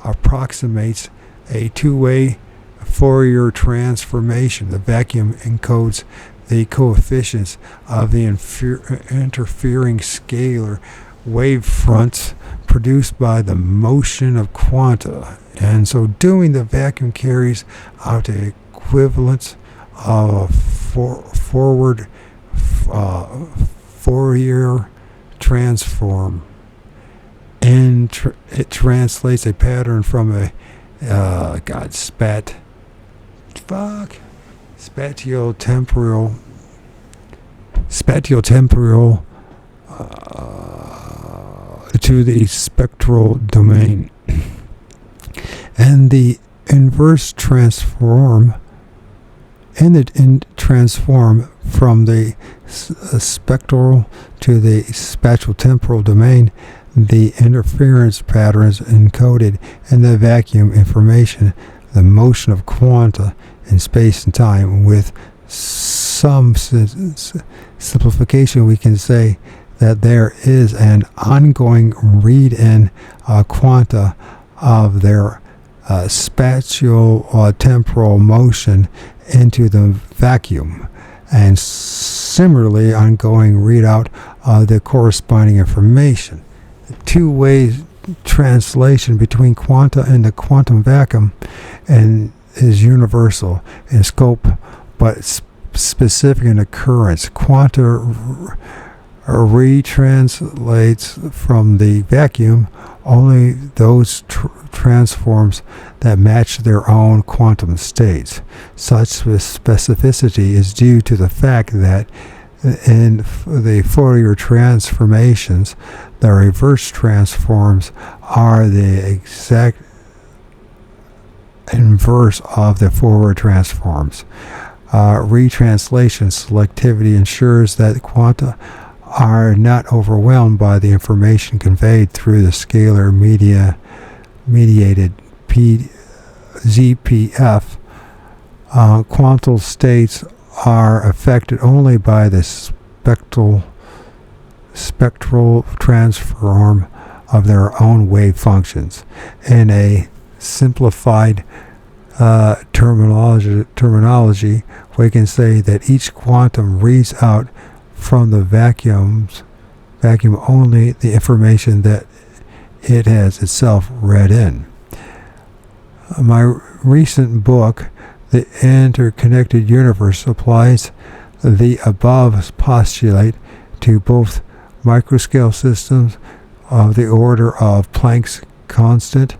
approximates a two-way Fourier transformation. The vacuum encodes the coefficients of the interfering scalar wave fronts produced by the motion of quanta. And so doing, the vacuum carries out the equivalence of forward Fourier transform, and it translates a pattern from a spatiotemporal to the spectral domain, and the inverse transform from the spectral to the spatiotemporal domain. The interference patterns encoded in the vacuum information, the motion of quanta in space and time. With some simplification, we can say that there is an ongoing read-in quanta of their spatio-temporal motion into the vacuum, and similarly ongoing readout of the corresponding information. The two-way translation between quanta and the quantum vacuum and is universal in scope but specific in occurrence. Quanta retranslates from the vacuum only those transforms that match their own quantum states. Such specificity is due to the fact that in the Fourier transformations, the reverse transforms are the exact inverse of the forward transforms. Retranslation selectivity ensures that quanta are not overwhelmed by the information conveyed through the scalar mediated ZPF. Quantal states are affected only by the spectral transform of their own wave functions. In a simplified terminology, we can say that each quantum reads out from the vacuums vacuum only the information that it has itself read in. My recent book, The Interconnected Universe, applies the above postulate to both microscale systems of the order of Planck's constant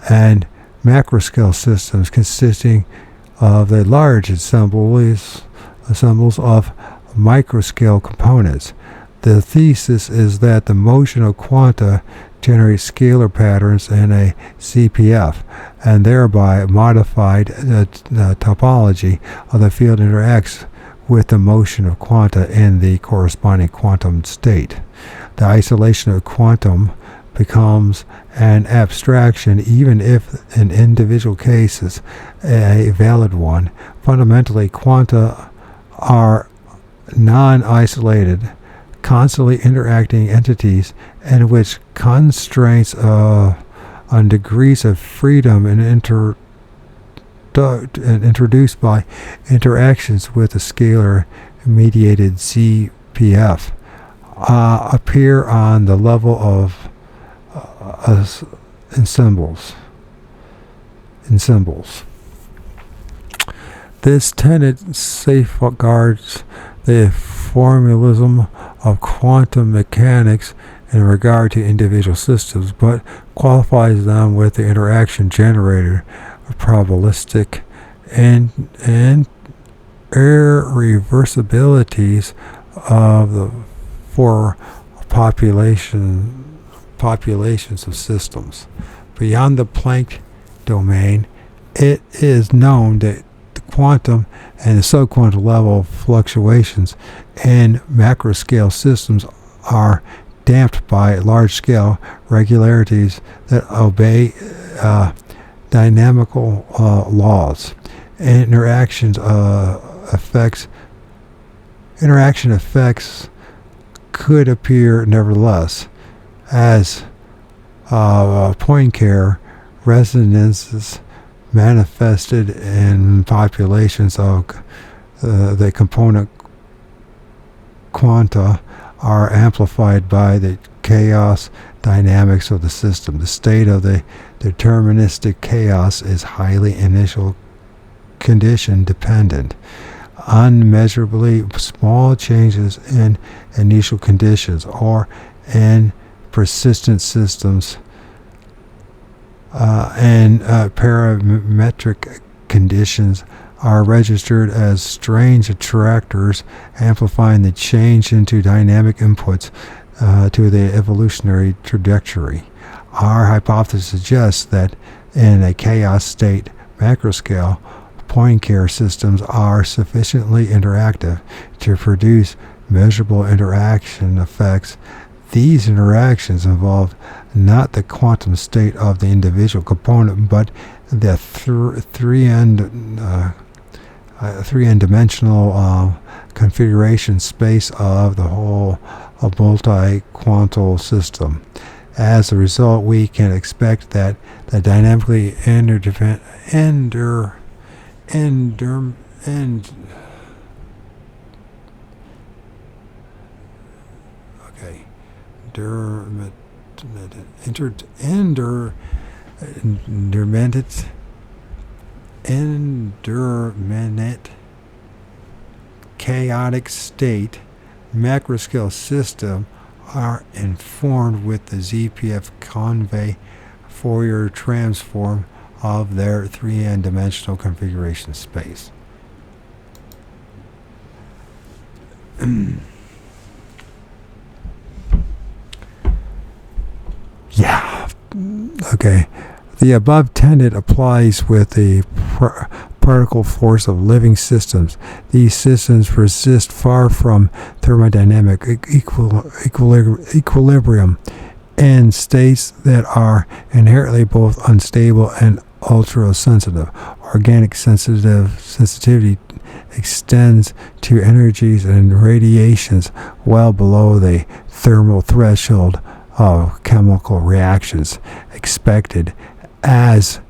and macroscale systems consisting of the large ensembles of microscale components. The thesis is that the motion of quanta generates scalar patterns in a CPF, and thereby modified topology of the field interacts with the motion of quanta in the corresponding quantum state. The isolation of quantum becomes an abstraction even if in individual cases a valid one. Fundamentally, quanta are non-isolated, constantly interacting entities in which constraints on degrees of freedom and introduced by interactions with a scalar mediated CPF appear on the level of ensembles. This tenet safeguards the formalism of quantum mechanics in regard to individual systems, but qualifies them with the interaction generator probabilistic and irreversibilities of the four populations of systems. Beyond the Planck domain, it is known that the quantum and the subquantum level fluctuations in macroscale systems are damped by large-scale regularities that obey dynamical laws. Interaction effects could appear nevertheless as Poincare resonances manifested in populations of the component quanta are amplified by the chaos dynamics of the system. The state of the deterministic chaos is highly initial condition dependent. Unmeasurably small changes in initial conditions or in persistent systems and parametric conditions are registered as strange attractors, amplifying the change into dynamic inputs to the evolutionary trajectory. Our hypothesis suggests that in a chaos state macroscale, Poincare systems are sufficiently interactive to produce measurable interaction effects. These interactions involve not the quantum state of the individual component, but the three-n-dimensional configuration space of the whole multi-quantal system. As a result, we can expect that the dynamically intermittent chaotic state macroscale system are informed with the ZPF convey Fourier transform of their 3n dimensional configuration space. Yeah. Okay. The above tenet applies with the particle force of living systems. These systems persist far from thermodynamic equilibrium in states that are inherently both unstable and ultra-sensitive. Organic sensitivity extends to energies and radiations well below the thermal threshold of chemical reactions expected as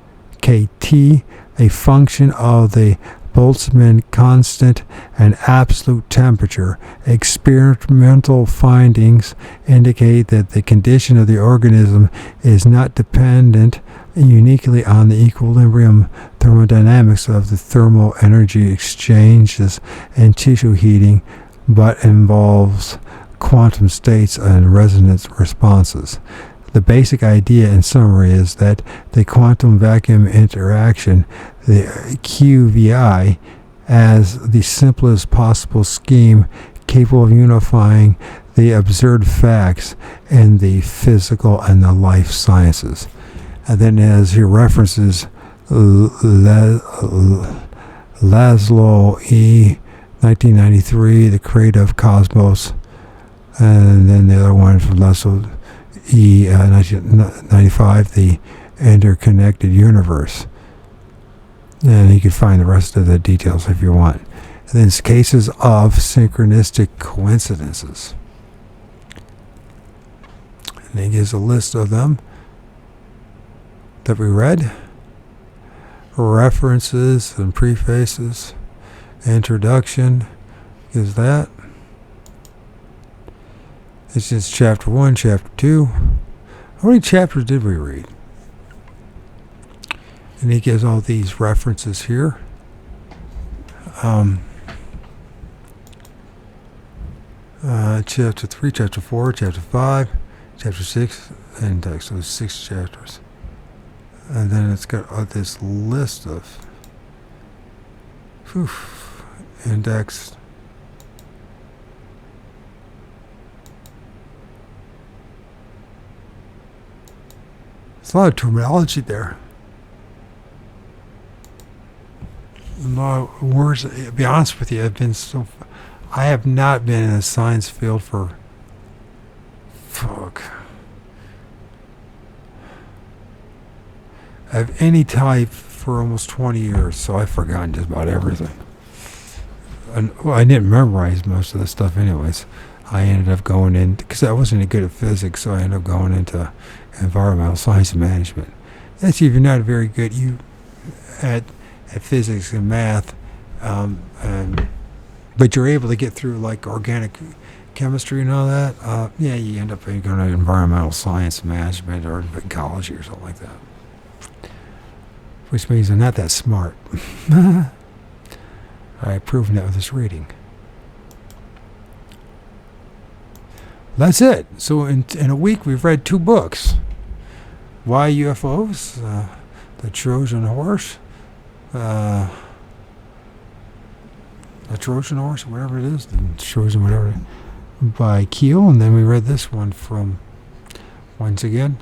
kT, a function of the Boltzmann constant and absolute temperature. Experimental findings indicate that the condition of the organism is not dependent uniquely on the equilibrium thermodynamics of the thermal energy exchanges and tissue heating, but involves quantum states and resonance responses. The basic idea in summary is that the quantum vacuum interaction, the QVI, as the simplest possible scheme capable of unifying the observed facts in the physical and the life sciences. And then as he references Laszlo E. 1993, The Creative Cosmos, and then the other one from Laszlo E. 1995, The Interconnected Universe. And you can find the rest of the details if you want. And then it's cases of synchronistic coincidences. And he gives a list of them that we read. References and prefaces. Introduction is that. It's just chapter 1, chapter 2. How many chapters did we read? And he gives all these references here. Chapter 3, chapter 4, chapter 5, chapter 6, index. So 6 chapters. And then it's got this list of indexed. There's a lot of terminology there. A lot of words. To be honest with you, I have not been in the science field for of any type for almost 20 years, so I've forgotten just about everything. And, well, I didn't memorize most of the stuff anyways. I ended up going in, because I wasn't any good at physics, so I ended up going into environmental science and management. That's if you're not very good at physics and math, but you're able to get through like organic chemistry and all that, you end up going to environmental science management or ecology or something like that. Which means I'm not that smart. I've proven that with this reading. That's it. So in a week we've read 2 books. Why UFOs? The Trojan Horse. The Trojan Horse, whatever it is. The Trojan whatever. By Keel. And then we read this one from, once again,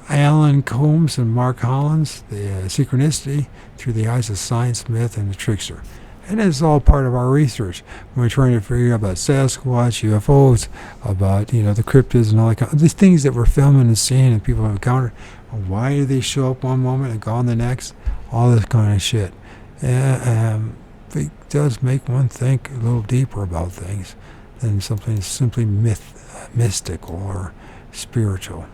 Alan Combs and Mark Hollins, the Synchronicity Through the Eyes of Science, Myth, and the Trickster. And it's all part of our research. We're trying to figure out about Sasquatch, UFOs, about, the cryptids and all that kind of these things that we're filming and seeing and people have encountered. Why do they show up one moment and gone the next? All this kind of shit. It does make one think a little deeper about things than something simply mystical or spiritual.